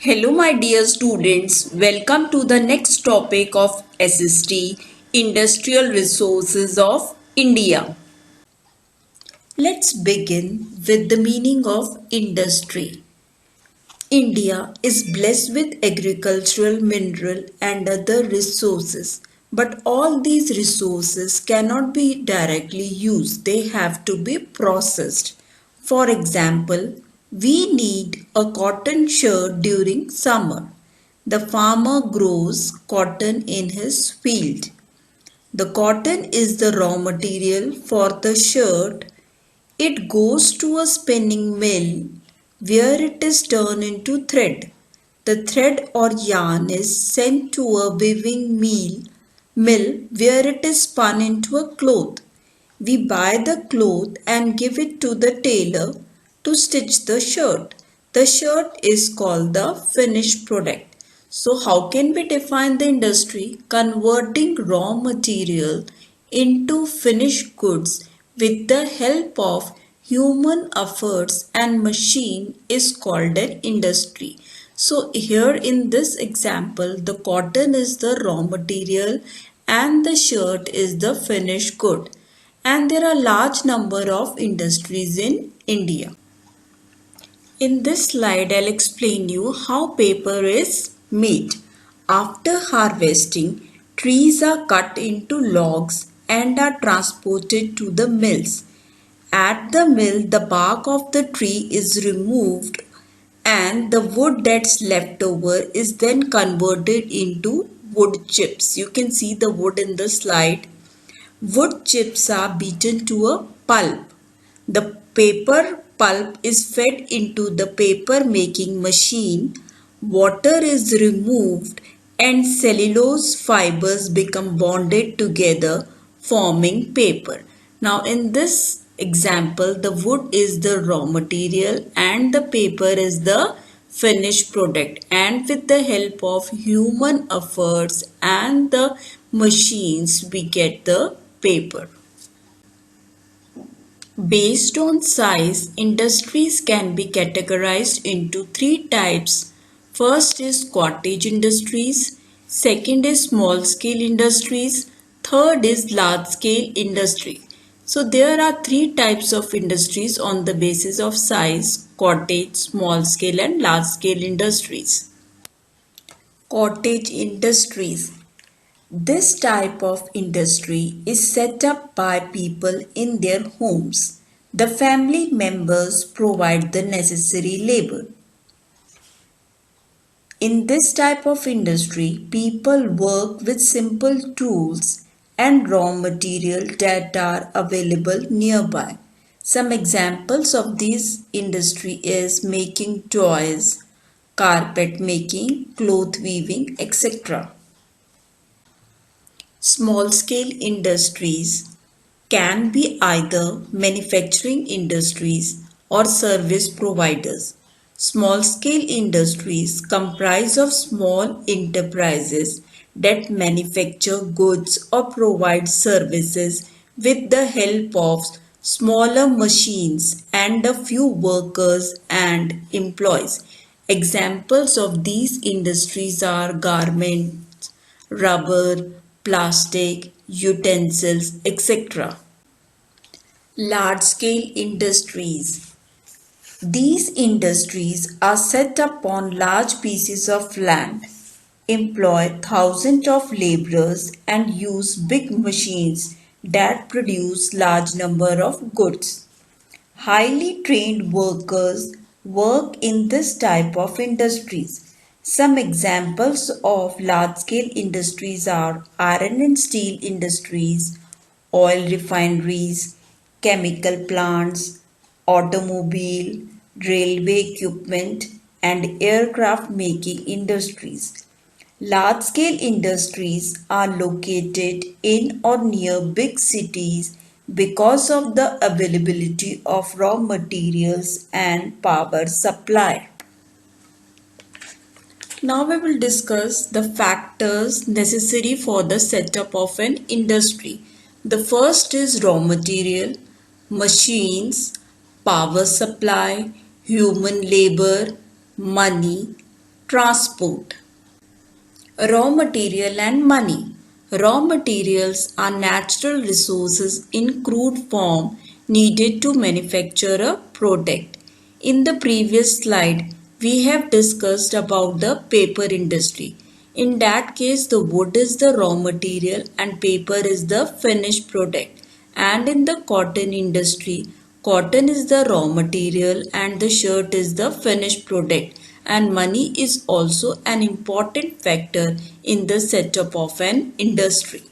Hello, my dear students. Welcome to the next topic of SST Industrial Resources of India. Let's begin with the meaning of industry. India is blessed with agricultural, mineral, and other resources. But all these resources cannot be directly used, they have to be processed. For example, we need a cotton shirt during summer. The farmer grows cotton in his field. The cotton is the raw material for the shirt. It goes to a spinning mill where it is turned into thread. The thread or yarn is sent to a weaving mill where it is spun into a cloth. We buy the cloth and give it to the tailor to stitch the shirt. The shirt is called the finished product. So, how can we define the industry? Converting raw material into finished goods with the help of human efforts and machine is called an industry. So, here in this example, the cotton is the raw material and the shirt is the finished good, and there are large number of industries in India. In this slide, I'll explain you how paper is made. After harvesting, trees are cut into logs and are transported to the mills. At the mill, the bark of the tree is removed and the wood that's left over is then converted into wood chips. You can see the wood in the slide. Wood chips are beaten to a pulp. The paper pulp is fed into the paper making machine. Water is removed and cellulose fibers become bonded together, forming paper. Now, in this example, the wood is the raw material and the paper is the finished product, and with the help of human efforts and the machines we get the paper. Based on size, industries can be categorized into three types. First is cottage industries, second is small scale industries, third is large scale industry. So there are three types of industries on the basis of size: cottage, small scale and large scale industries. Cottage industries. This type of industry is set up by people in their homes. The family members provide the necessary labor. In this type of industry, people work with simple tools and raw material that are available nearby. Some examples of this industry is making toys, carpet making, cloth weaving, etc. Small scale industries can be either manufacturing industries or service providers. Small scale industries comprise of small enterprises that manufacture goods or provide services with the help of smaller machines and a few workers and employees. Examples of these industries are garments, rubber, plastic, utensils, etc. Large scale industries. These industries are set up on large pieces of land, employ thousands of laborers and use big machines that produce large number of goods. Highly trained workers work in this type of industries. Some examples of large-scale industries are iron and steel industries, oil refineries, chemical plants, automobile, railway equipment, and aircraft making industries. Large scale industries are located in or near big cities because of the availability of raw materials and power supply. Now we will discuss the factors necessary for the setup of an industry. The first is raw material, machines, power supply, human labor, money, Transport. Raw material and money. Raw materials are natural resources in crude form needed to manufacture a product. In the previous slide, we have discussed about the paper industry. In that case, the wood is the raw material and paper is the finished product. And in the cotton industry, cotton is the raw material and the shirt is the finished product, and money is also an important factor in the setup of an industry.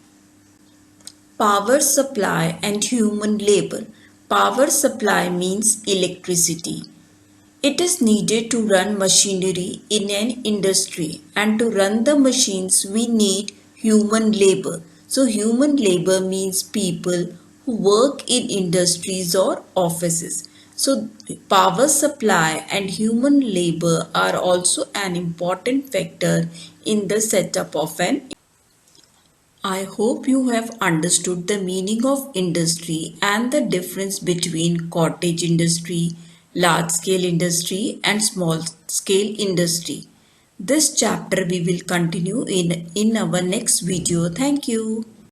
Power supply and human labor. Power supply means electricity. It is needed to run machinery in an industry, and to run the machines we need human labor. So human labor means people who work in industries or offices. So power supply and human labor are also an important factor in the setup of an. I hope you have understood the meaning of industry and the difference between cottage industry, large scale industry and small scale industry. This chapter we will continue in our next video. Thank you.